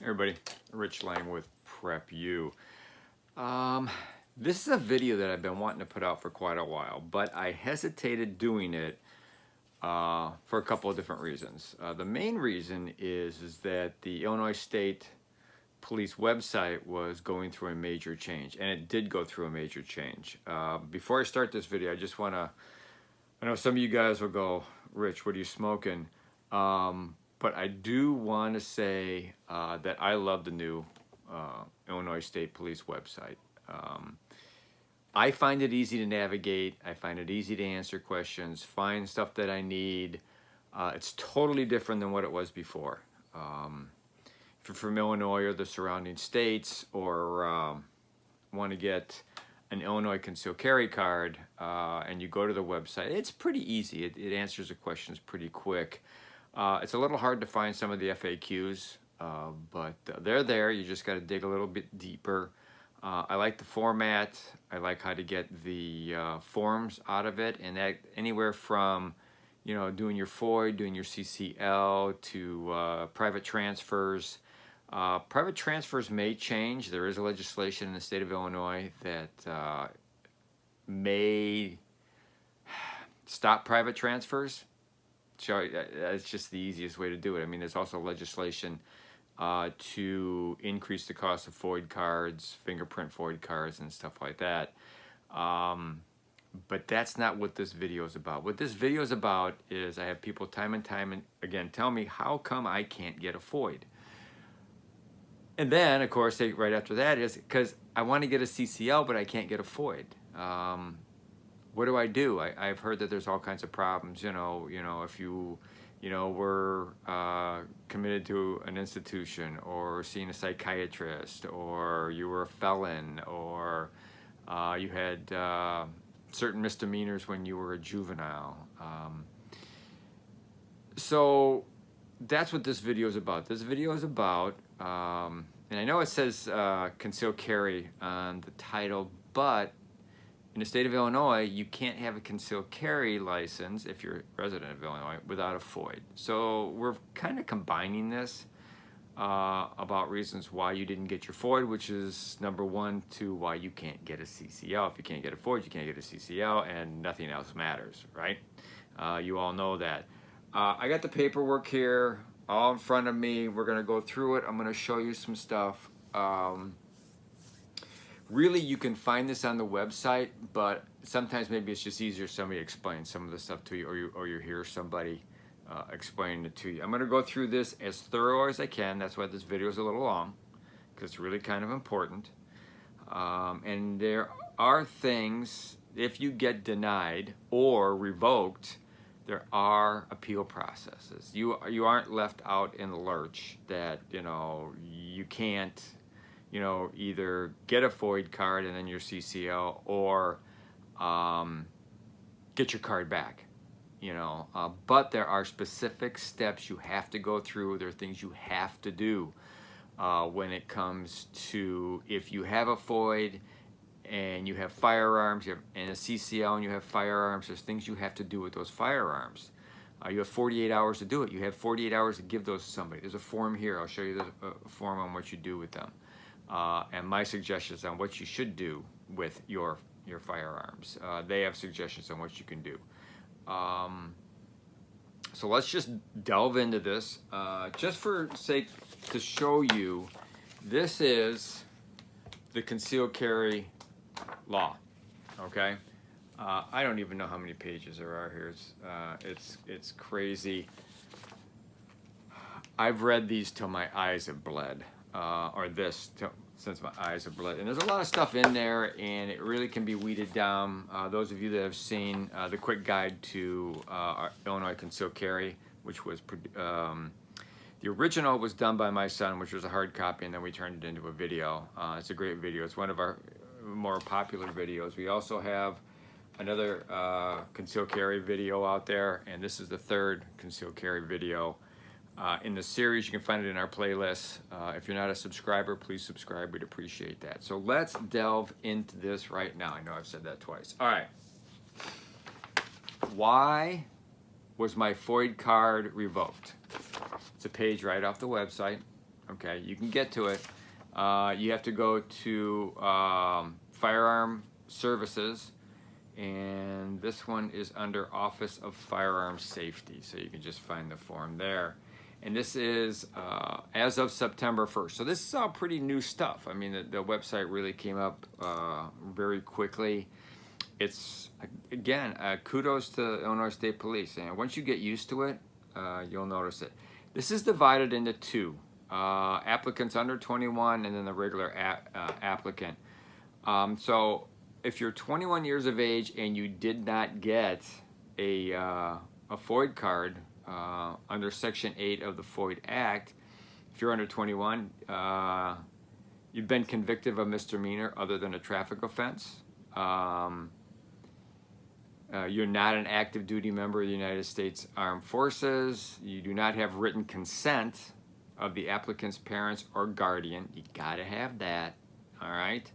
Everybody, Rich Lang with Prep U. This is a video that I've been wanting to put out for quite a while, but I hesitated doing it for a couple of different reasons. The main reason is that the Illinois State Police website was going through a major change, and it did go through a major change. Before I start this video, I just want to, I know some of you guys will go, Rich, what are you smoking? But I do want to say that I love the new Illinois State Police website. I find it easy to navigate. I find it easy to answer questions, find stuff that I need. It's totally different than what it was before. If you're from Illinois or the surrounding states, or want to get an Illinois Conceal Carry card and you go to the website, it's pretty easy. It answers the questions pretty quick. It's a little hard to find some of the FAQs, but they're there. You just got to dig a little bit deeper. I like the format. I like how to get the forms out of it, and that anywhere from, you know, doing your Foid, doing your CCL, to private transfers. Private transfers may change. There is a legislation in the state of Illinois that may stop private transfers. So that's just the easiest way to do it. I mean, there's also legislation to increase the cost of Foid cards, fingerprint Foid cards, and stuff like that. But that's not what this video is about. What this video is about is I have people time and time again tell me, how come I can't get a Foid? And then, of course, right after that is because I want to get a CCL, but I can't get a Foid. What do I do? I've heard that there's all kinds of problems. You know, if you were committed to an institution, or seeing a psychiatrist, or you were a felon, or you had certain misdemeanors when you were a juvenile. So that's what this video is about. This video is about, and I know it says Conceal Carry on the title, but in the state of Illinois, you can't have a concealed carry license if you're a resident of Illinois without a Foid. So we're kind of combining this about reasons why you didn't get your Foid, which is number one, to why you can't get a CCL. If you can't get a Foid, you can't get a CCL, and nothing else matters, right? You all know that. I got the paperwork here all in front of me. We're going to go through it. I'm going to show you some stuff. Really, you can find this on the website, but sometimes maybe it's just easier somebody explains some of the stuff to you, or you hear somebody explaining it to you. I'm going to go through this as thorough as I can. That's why this video is a little long, because it's really kind of important. And there are things, if you get denied or revoked, there are appeal processes. You aren't left out in the lurch that, you can't, either get a Foid card and then your CCL, or get your card back, but there are specific steps you have to go through. There are things you have to do when it comes to, if you have a Foid and you have firearms, and a CCL and you have firearms, there's things you have to do with those firearms. You have 48 hours to do it. You have 48 hours to give those to somebody. There's a form here. I'll show you the form on what you do with them. And my suggestions on what you should do with your firearms. They have suggestions on what you can do. So let's just delve into this. Just for sake to show you, this is the concealed carry law. Okay, I don't even know how many pages there are here. It's crazy. I've read these till my eyes have bled. Since my eyes have bled. And there's a lot of stuff in there, and it really can be weeded down. Those of you that have seen the quick guide to our Illinois Conceal Carry, which was, the original was done by my son, which was a hard copy, and then we turned it into a video. It's a great video. It's one of our more popular videos. We also have another Conceal Carry video out there, and this is the third Conceal Carry video in the series. You can find it in our playlist. If you're not a subscriber, please subscribe. We'd appreciate that. So let's delve into this right now. I know I've said that twice. All right. Why was my Foid card revoked? It's a page right off the website. Okay, you can get to it. You have to go to Firearm Services, and this one is under Office of Firearm Safety, so you can just find the form there. And this is as of September 1st. So this is all pretty new stuff. I mean, the website really came up very quickly. It's, again, kudos to Illinois State Police. And once you get used to it, you'll notice it. This is divided into two. Applicants under 21 and then the regular applicant. So if you're 21 years of age and you did not get a Foid card under Section 8 of the Foid Act, if you're under 21, you've been convicted of a misdemeanor other than a traffic offense. You're not an active duty member of the United States Armed Forces. You do not have written consent of the applicant's parents or guardian. You gotta have that, all right?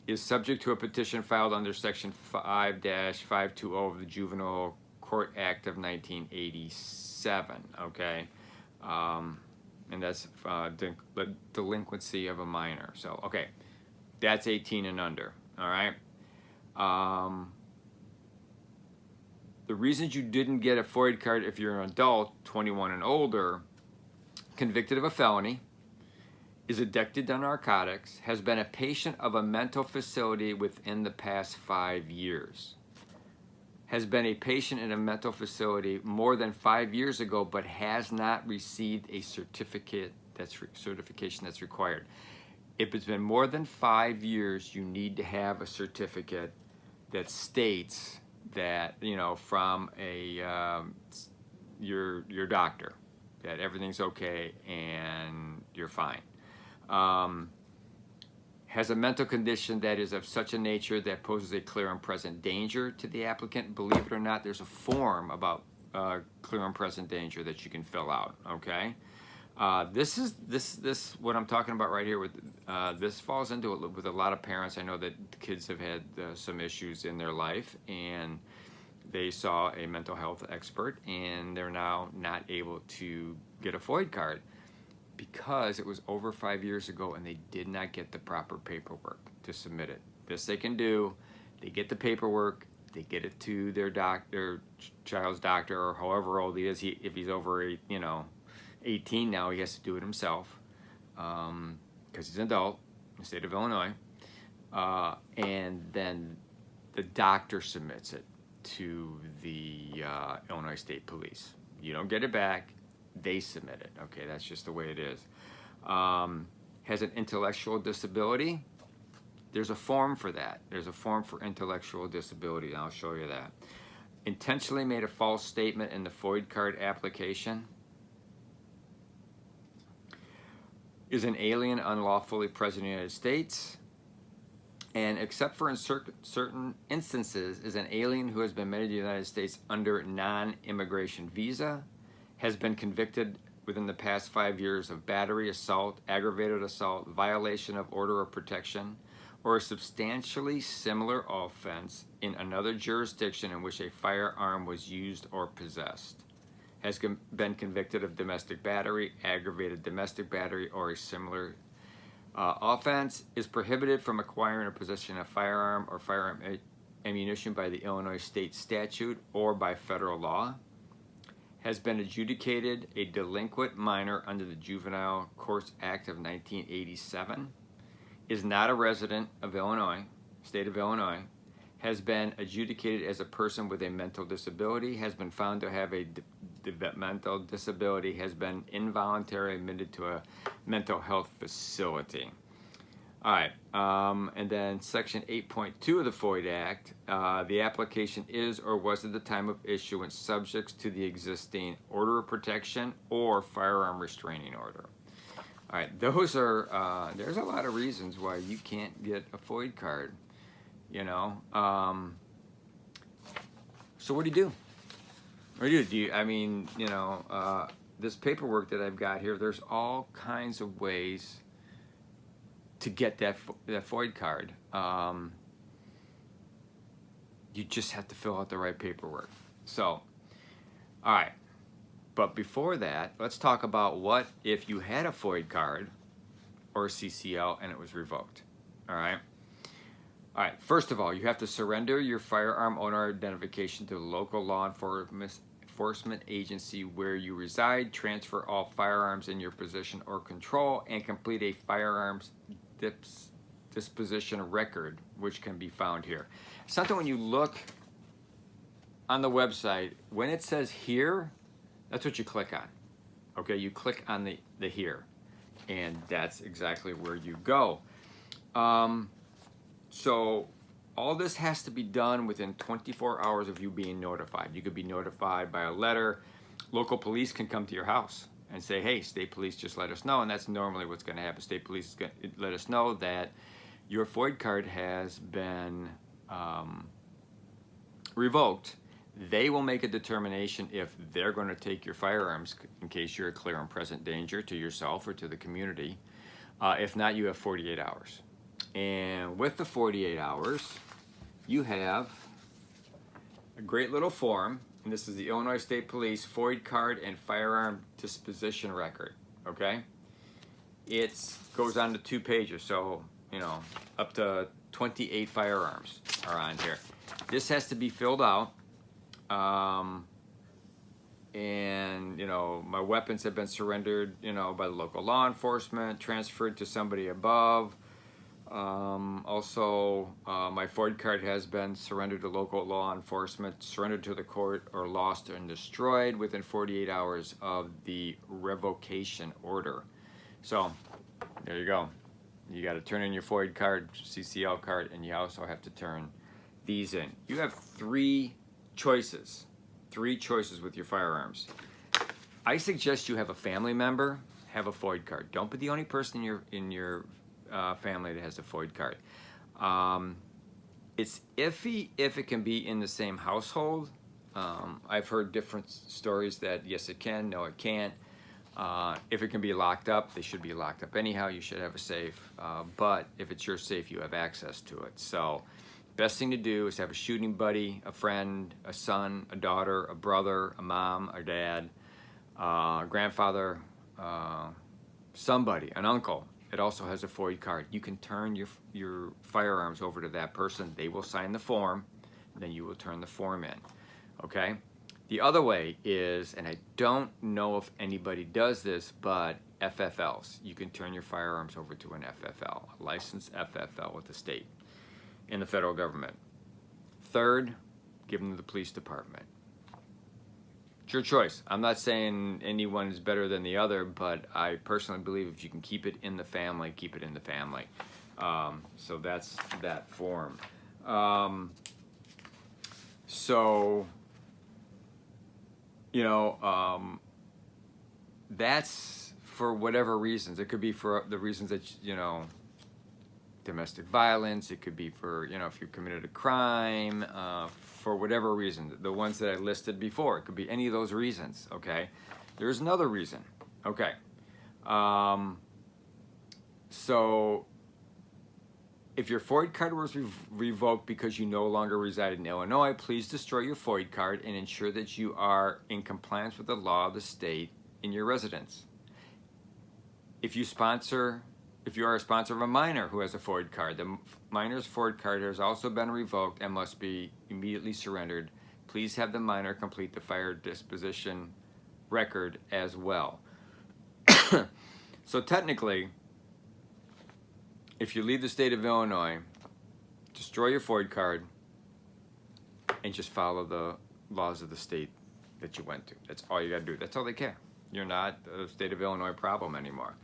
Is subject to a petition filed under Section 5-520 of the Juvenile Court Act of 1987, okay? And that's delinquency of a minor. So, okay, that's 18 and under, all right? The reasons you didn't get a Foid card if you're an adult, 21 and older, convicted of a felony, is addicted to narcotics, has been a patient of a mental facility within the past 5 years, has been a patient in a mental facility more than 5 years ago, but has not received a certification that's required. If it's been more than 5 years, you need to have a certificate that states that, you know, from a your doctor, that everything's okay and you're fine. Has a mental condition that is of such a nature that poses a clear and present danger to the applicant. Believe it or not, there's a form about clear and present danger that you can fill out, okay? This what I'm talking about right here with this falls into it with a lot of parents. I know that kids have had some issues in their life and they saw a mental health expert and they're now not able to get a Foid card because it was over 5 years ago and they did not get the proper paperwork to submit it. This they can do. They get the paperwork, they get it to their child's doctor, or however old he is. If he's over 18 now, he has to do it himself because he's an adult in the state of Illinois. And then the doctor submits it to the Illinois State Police. You don't get it back, they submit it. Okay, that's just the way it is. Has an intellectual disability. There's a form for that. There's a form for intellectual disability, and I'll show you that. Intentionally made a false statement in the Foid card application. Is an alien unlawfully present in the United States. And except for in certain instances, is an alien who has been admitted to the United States under non-immigration visa, has been convicted within the past 5 years of battery, assault, aggravated assault, violation of order of protection, or a substantially similar offense in another jurisdiction in which a firearm was used or possessed, has been convicted of domestic battery, aggravated domestic battery, or a similar offense, is prohibited from acquiring or possessing a firearm or firearm ammunition by the Illinois state statute or by federal law, has been adjudicated a delinquent minor under the Juvenile Courts Act of 1987, is not a resident of Illinois, state of Illinois, has been adjudicated as a person with a mental disability, has been found to have a developmental disability, has been involuntarily admitted to a mental health facility. All right, and then Section 8.2 of the Foid Act, the application is or was at the time of issuance subject to the existing order of protection or firearm restraining order. All right, those are, there's a lot of reasons why you can't get a Foid card, you know. So what do you do? What do you, I mean, you know, this paperwork that I've got here, there's all kinds of ways to get that Foid card. You just have to fill out the right paperwork. So, all right. But before that, let's talk about what if you had a Foid card or a CCL and it was revoked. All right. All right. First of all, you have to surrender your firearm owner identification to the local law enforcement agency where you reside, transfer all firearms in your possession or control, and complete a firearms disposition record, which can be found here. Something when you look on the website, when it says here, that's what you click on. Okay, you click on the here, and that's exactly where you go. So all this has to be done within 24 hours of you being notified. You could be notified by a letter. Local police can come to your house and say, hey, state police just let us know, and that's normally what's going to happen. State police is going to let us know that your Foid card has been revoked. They will make a determination if they're going to take your firearms in case you're a clear and present danger to yourself or to the community. If not, you have 48 hours. And with the 48 hours, you have a great little form, and this is the Illinois State Police Foid card and firearm disposition record, okay? It goes on to 2 pages, so, you know, up to 28 firearms are on here. This has to be filled out. And, you know, my weapons have been surrendered, you know, by the local law enforcement, transferred to somebody above. Also, my Foid card has been surrendered to local law enforcement, surrendered to the court, or lost and destroyed within 48 hours of the revocation order. So, there you go. You got to turn in your Foid card, CCL card, and you also have to turn these in. You have 3 choices. 3 choices with your firearms. I suggest you have a family member have a Foid card. Don't be the only person in your family that has a Foid card. It's iffy if it can be in the same household. I've heard different stories that yes it can, no it can't. If it can be locked up, they should be locked up anyhow. You should have a safe. But if it's your safe, you have access to it. So best thing to do is have a shooting buddy, a friend, a son, a daughter, a brother, a mom, a dad, a grandfather, somebody, an uncle. It also has a Foid card. You can turn your firearms over to that person. They will sign the form, and then you will turn the form in, okay? The other way is, and I don't know if anybody does this, but FFLs. You can turn your firearms over to an FFL, a licensed FFL with the state and the federal government. Third, give them to the police department. It's your choice. I'm not saying anyone is better than the other, but I personally believe if you can keep it in the family, keep it in the family. So that's that form. So, you know, that's for whatever reasons. It could be for the reasons that, you know, domestic violence. It could be for, you know, if you committed a crime, for whatever reason. The ones that I listed before. It could be any of those reasons, okay? There's another reason, okay? So, if your Foid card was revoked because you no longer reside in Illinois, please destroy your Foid card and ensure that you are in compliance with the law of the state in your residence. If you are a sponsor of a minor who has a Foid card, the minor's Foid card has also been revoked and must be immediately surrendered. Please have the minor complete the fire disposition record as well. So technically, if you leave the state of Illinois, destroy your Foid card and just follow the laws of the state that you went to. That's all you got to do. That's all they care. You're not a state of Illinois problem anymore.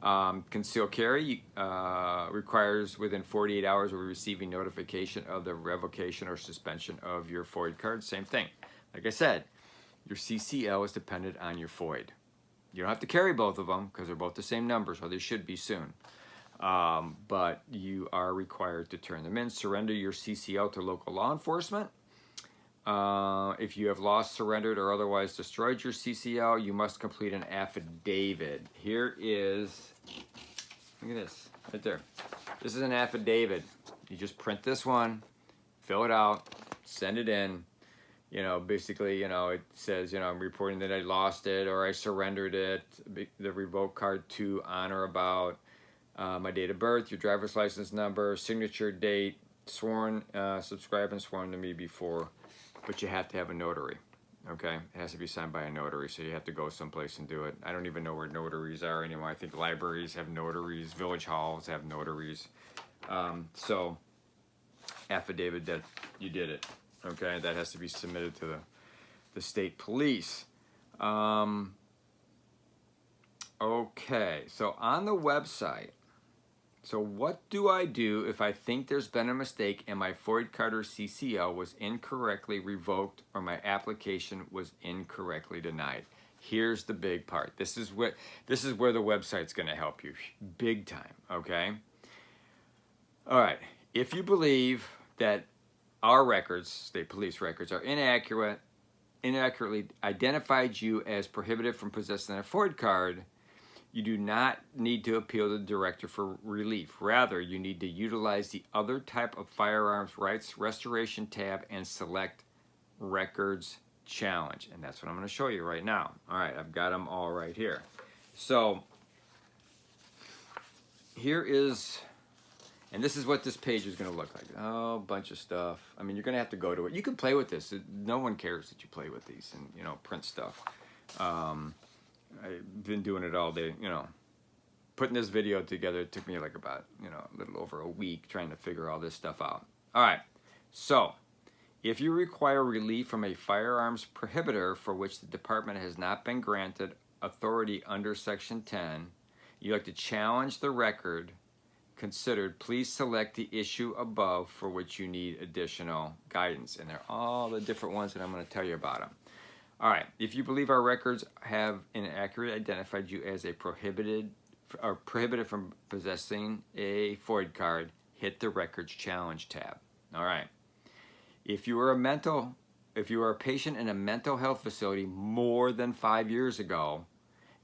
Conceal carry requires within 48 hours of receiving notification of the revocation or suspension of your Foid card. Same thing. Like I said, your CCL is dependent on your Foid. You don't have to carry both of them because they're both the same numbers, or they should be soon. But you are required to turn them in. Surrender your CCL to local law enforcement. If you have lost, surrendered, or otherwise destroyed your CCL, you must complete an affidavit. Here is, look at this, right there. This is an affidavit. You just print this one, fill it out, send it in. you know, basically, you know, it says, you know, I'm reporting that I lost it or I surrendered it, the revoked card to on or about my date of birth, your driver's license number, signature date, sworn, subscribed and sworn to me before, but you have to have a notary. Okay, it has to be signed by a notary, so you have to go someplace and do it. I don't even know where notaries are anymore. I think libraries have notaries, village halls have notaries. So, affidavit that you did it. Okay, that has to be submitted to the state police. Okay, so on the website, so what do I do if I think there's been a mistake and my Foid card or CCL was incorrectly revoked or my application was incorrectly denied? Here's the big part. This is where the website's going to help you big time, okay? All right. If you believe that our records, state police records, are inaccurately identified you as prohibited from possessing a Foid card, you do not need to appeal to the director for relief. Rather, you need to utilize the other type of firearms rights restoration tab and select records challenge. And that's what I'm going to show you right now. All right, I've got them all right here. So here is, and this is what this page is going to look like. Oh, a bunch of stuff. I mean, you're going to have to go to it. You can play with this. No one cares that you play with these and, you know, print stuff. I've been doing it all day, you know. Putting this video together, it took me like about, you know, a little over a week trying to figure all this stuff out. All right, so if you require relief from a firearms prohibitor for which the department has not been granted authority under Section 10, you like to challenge the record considered, please select the issue above for which you need additional guidance. And they're all the different ones that I'm going to tell you about them. All right, if you believe our records have inaccurately identified you as a prohibited from possessing a Foid card, hit the records challenge tab. All right. If you are a patient in a mental health facility more than 5 years ago,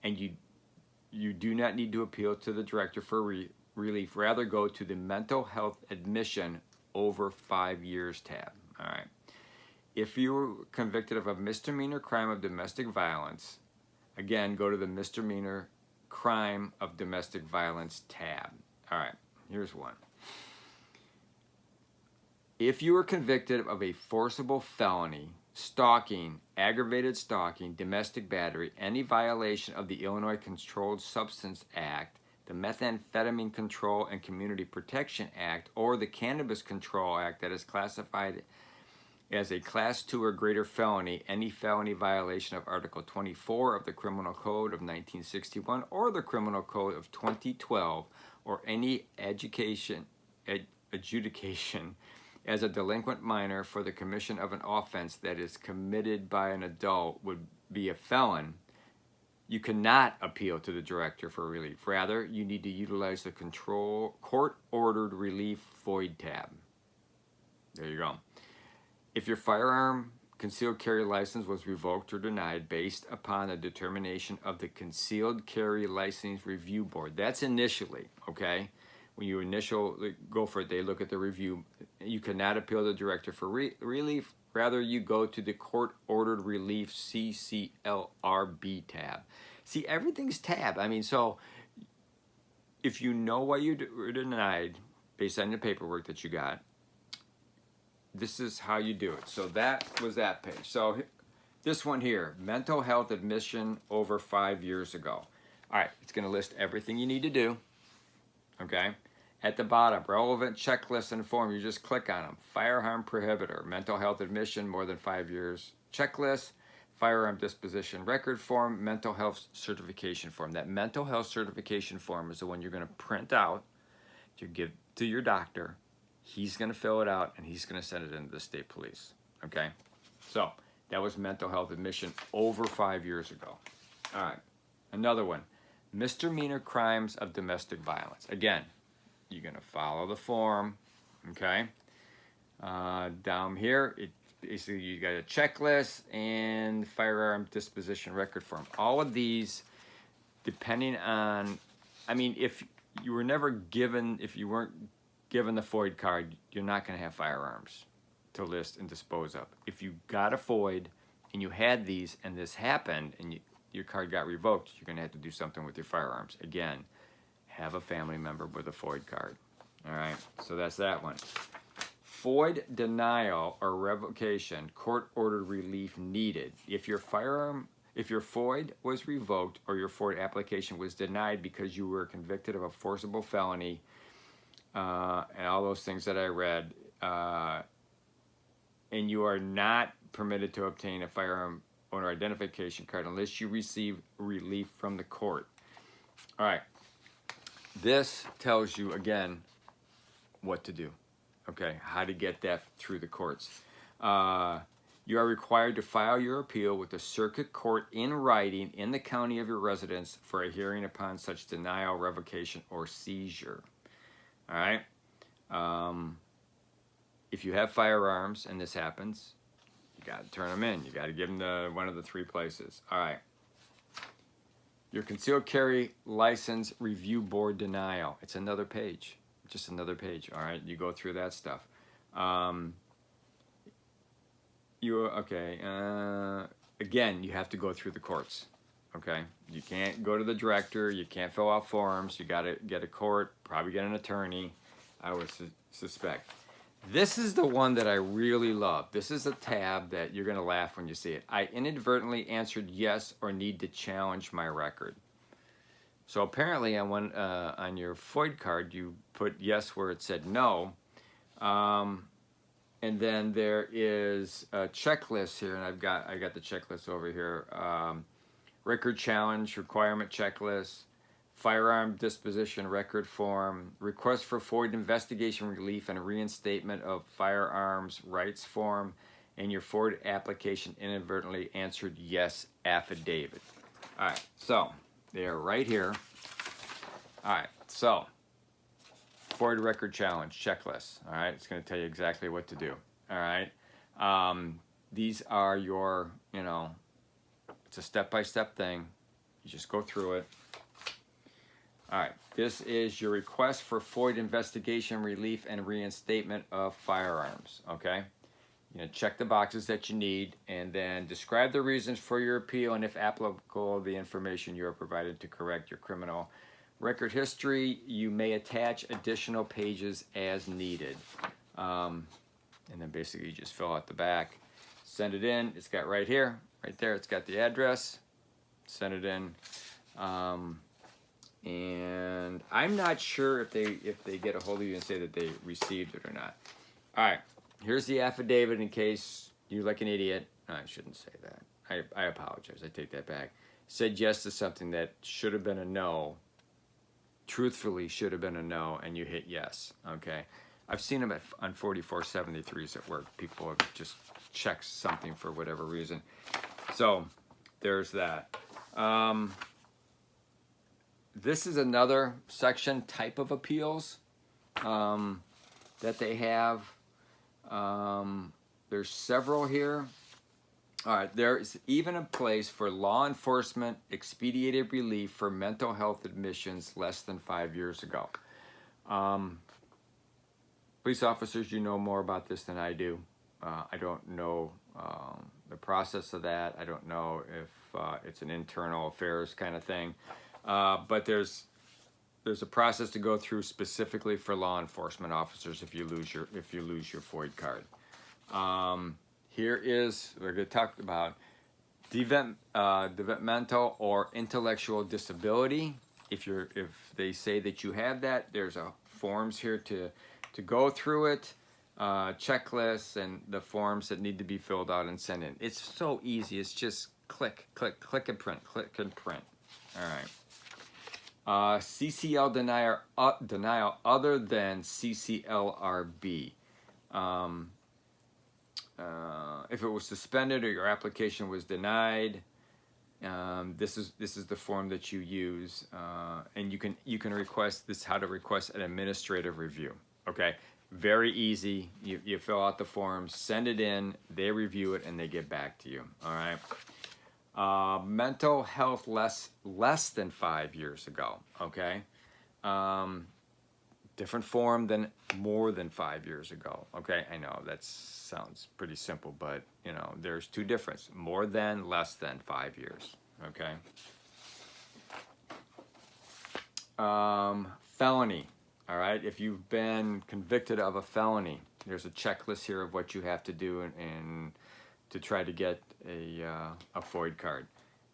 and you do not need to appeal to the director for relief, rather go to the mental health admission over 5 years tab. All right. If you were convicted of a misdemeanor crime of domestic violence, again, go to the misdemeanor crime of domestic violence tab. All right, here's one. If you were convicted of a forcible felony, stalking, aggravated stalking, domestic battery, any violation of the Illinois Controlled Substance Act, the Methamphetamine Control and Community Protection Act, or the Cannabis Control Act that is classified as a Class 2 or greater felony, any felony violation of Article 24 of the Criminal Code of 1961 or the Criminal Code of 2012, or any adjudication as a delinquent minor for the commission of an offense that is committed by an adult would be a felon, you cannot appeal to the director for relief. Rather, you need to utilize the court-ordered relief Foid tab. There you go. If your firearm concealed carry license was revoked or denied based upon a determination of the Concealed Carry License Review Board, that's initially, okay? When you initially go for it, they look at the review. You cannot appeal to the director for relief. Rather, you go to the Court-Ordered Relief CCLRB tab. See, everything's tab. I mean, so if you know why you were denied based on the paperwork that you got, this is how you do it. So that was that page. So this one here, mental health admission over 5 years ago. All right, it's going to list everything you need to do. Okay. At the bottom, relevant checklists and form, you just click on them. Firearm prohibitor, mental health admission more than 5 years checklist, firearm disposition record form, mental health certification form. That mental health certification form is the one you're going to print out to give to your doctor. He's going to fill it out, and he's going to send it into the state police, okay? So that was mental health admission over 5 years ago. All right, another one, misdemeanor crimes of domestic violence. Again, you're going to follow the form, okay? Down here, basically you got a checklist and firearm disposition record form. All of these, depending on, I mean, if you were never given, if you weren't given the Foid card, you're not going to have firearms. to list and dispose of. If you got a Foid and you had these and this happened and your card got revoked, you're going to have to do something with your firearms. Again, have a family member with a Foid card. All right, so that's that one. Foid denial or revocation, court-ordered relief needed. If your Foid was revoked or your Foid application was denied because you were convicted of a forcible felony, and all those things that I read, and you are not permitted to obtain a firearm owner identification card unless you receive relief from the court. All right, this tells you again what to do. Okay, how to get that through the courts. You are required to file your appeal with the circuit court in writing in the county of your residence for a hearing upon such denial, revocation, or seizure. All right. If you have firearms and this happens, you got to turn them in. You got to give them to one of the three places. All right. Your concealed carry license review board denial. It's another page. Just another page. All right. You go through that stuff. Again, you have to go through the courts. Okay. You can't go to the director. You can't fill out forms. You got to get a court, probably get an attorney, I would suspect. This is the one that I really love. This is a tab that you're going to laugh when you see it. I inadvertently answered yes or need to challenge my record. So apparently on your Foid card, you put yes where it said no. And then there is a checklist here, and I got the checklist over here. Record challenge, requirement checklist, firearm disposition record form, request for Foid investigation relief and reinstatement of firearms rights form, and your Foid application inadvertently answered yes affidavit. All right, so they're right here. All right, so Foid record challenge checklist. All right, it's going to tell you exactly what to do. All right, these are your, it's a step-by-step thing. You just go through it. All right, this is your request for Foid investigation relief and reinstatement of firearms. Okay, check the boxes that you need, and then describe the reasons for your appeal, and if applicable, the information you are provided to correct your criminal record history. You may attach additional pages as needed. And then basically you just fill out the back, send it in. It's got right here, right there, it's got the address. Send it in. And I'm not sure if they get a hold of you and say that they received it or not. All right, here's the affidavit in case you're like an idiot. I shouldn't say that. I apologize. I take that back. Said yes to something that should have been a no. Truthfully should have been a no, and you hit yes. Okay. I've seen them on 4473s at work. People have just checked something for whatever reason. So there's that. This is another section type of appeals that they have. There's several here. All right, there is even a place for law enforcement expedited relief for mental health admissions less than 5 years ago. Police officers, you know more about this than I do. I don't know the process of that. I don't know if it's an internal affairs kind of thing. But there's a process to go through specifically for law enforcement officers if you lose your Foid card. Here is we're going to talk about developmental or intellectual disability. If they say that you have that, there's forms here to go through it, checklists, and the forms that need to be filled out and sent in. It's so easy. It's just click, click, click and print, click and print. All right. CCL denial other than CCLRB. If it was suspended or your application was denied, this is the form that you use, and you can request this. How to request an administrative review. Okay, very easy. You fill out the forms, send it in, they review it, and they get back to you. All right. Mental health less than 5 years ago. Okay. different form than more than 5 years ago. Okay, I know that sounds pretty simple, but you know, there's two differences: more than, less than 5 years. Okay. Felony. All right, if you've been convicted of a felony, there's a checklist here of what you have to do and to try to get a Foid card,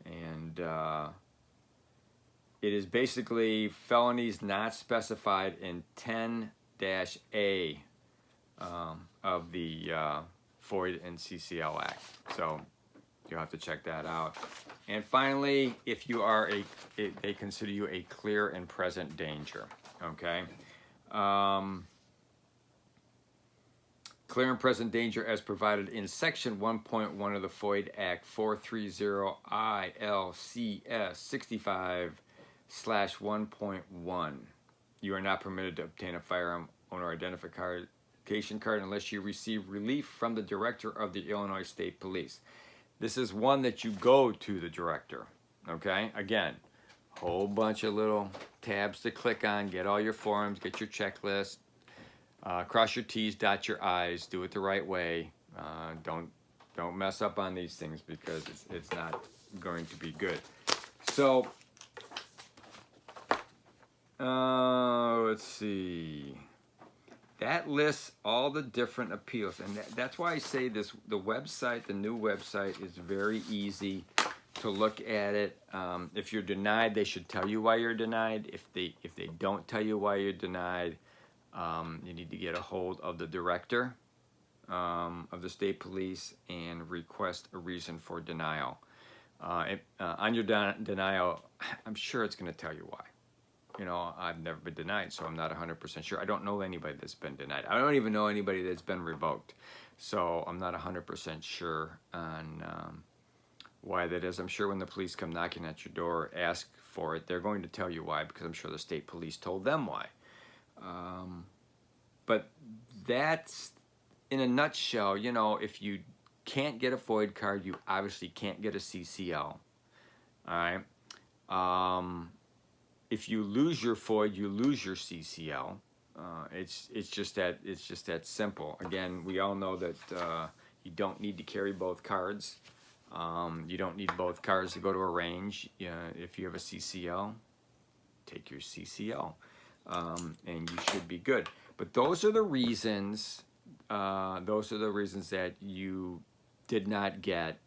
and it is basically felonies not specified in 10-A of the Foid and CCL Act. So you'll have to check that out. And finally, if you are they consider you a clear and present danger. Okay. Clear and present danger as provided in Section 1.1 of the Foid Act 430 ILCS 65/1.1. You are not permitted to obtain a firearm owner identification card unless you receive relief from the director of the Illinois State Police. This is one that you go to the director. Okay, again, whole bunch of little tabs to click on, get all your forms, get your checklist, cross your T's, dot your I's, do it the right way. Don't mess up on these things because it's not going to be good. So let's see. That lists all the different appeals, and that's why I say this. The website, the new website, is very easy to look at it. If you're denied, they should tell you why you're denied. If they don't tell you why you're denied, you need to get a hold of the director of the state police and request a reason for denial. On your denial, I'm sure it's going to tell you why. You know, I've never been denied, so I'm not 100% sure. I don't know anybody that's been denied. I don't even know anybody that's been revoked. So I'm not 100% sure on why that is. I'm sure when the police come knocking at your door, ask for it, they're going to tell you why, because I'm sure the state police told them why. But that's, in a nutshell, you know, if you can't get a Foid card, you obviously can't get a CCL. All right. If you lose your Foid, you lose your CCL. It's just that simple. Again, we all know that you don't need to carry both cards. You don't need both cards to go to a range. If you have a CCL, take your CCL, and you should be good. But those are the reasons. Those are the reasons that you did not get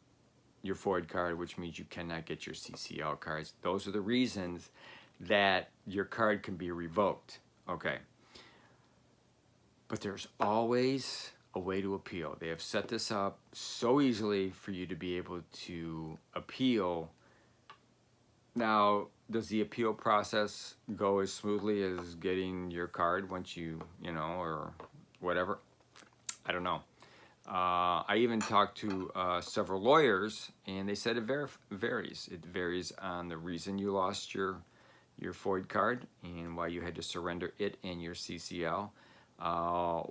your Foid card, which means you cannot get your CCL cards. Those are the reasons that your card can be revoked. Okay. But there's always a way to appeal. They have set this up so easily for you to be able to appeal. Now, does the appeal process go as smoothly as getting your card once you know, or whatever? I don't know. I even talked to several lawyers, and they said it varies. It varies on the reason you lost your Foid card and why you had to surrender it and your CCL.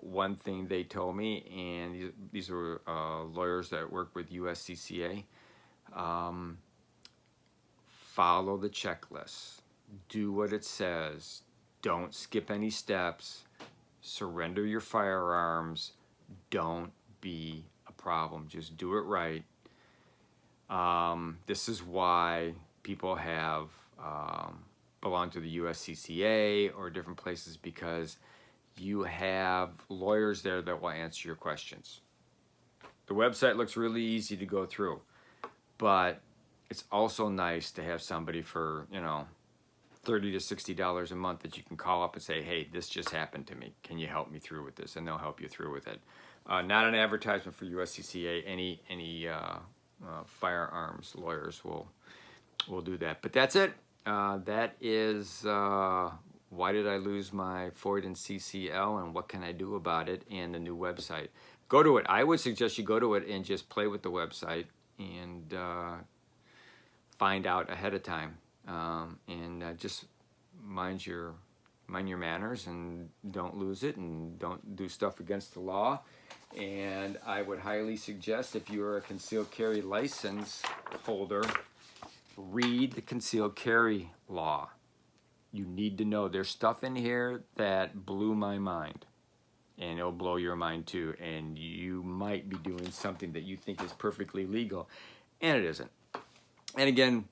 One thing they told me, and these were lawyers that work with USCCA, follow the checklist. Do what it says. Don't skip any steps. Surrender your firearms. Don't be a problem. Just do it right. This is why people have belong to the USCCA or different places, because you have lawyers there that will answer your questions. The website looks really easy to go through, but it's also nice to have somebody for, you know, $30 to $60 a month that you can call up and say, hey, this just happened to me. Can you help me through with this? And they'll help you through with it. Not an advertisement for USCCA. Any firearms lawyers will do that. But that's it. That is why did I lose my Foid and CCL, and what can I do about it, and the new website. Go to it. I would suggest you go to it and just play with the website and find out ahead of time, and just mind your manners and don't lose it and don't do stuff against the law. And I would highly suggest, if you are a concealed carry license holder, read the concealed carry law. you need to know. There's stuff in here that blew my mind, and it'll blow your mind too. And you might be doing something that you think is perfectly legal, and it isn't. And again,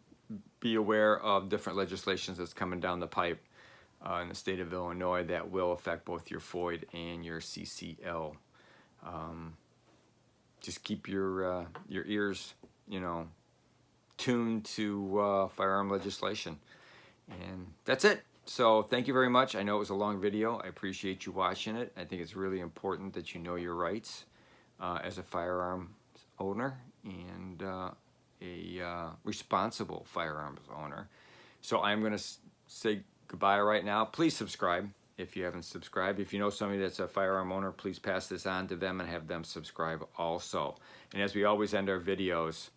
be aware of different legislations that's coming down the pipe in the state of Illinois that will affect both your Foid and your CCL. Just keep your ears, tuned to firearm legislation. And that's it. So thank you very much. I know it was a long video. I appreciate you watching it. I think it's really important that you know your rights as a firearm owner and a responsible firearms owner. So I'm going to say goodbye right now. Please subscribe if you haven't subscribed. If you know somebody that's a firearm owner, please pass this on to them and have them subscribe also. And as we always end our videos,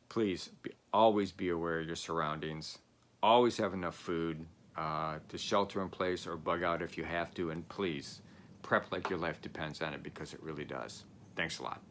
please always be aware of your surroundings. Always have enough food to shelter in place or bug out if you have to. And please, prep like your life depends on it, because it really does. Thanks a lot.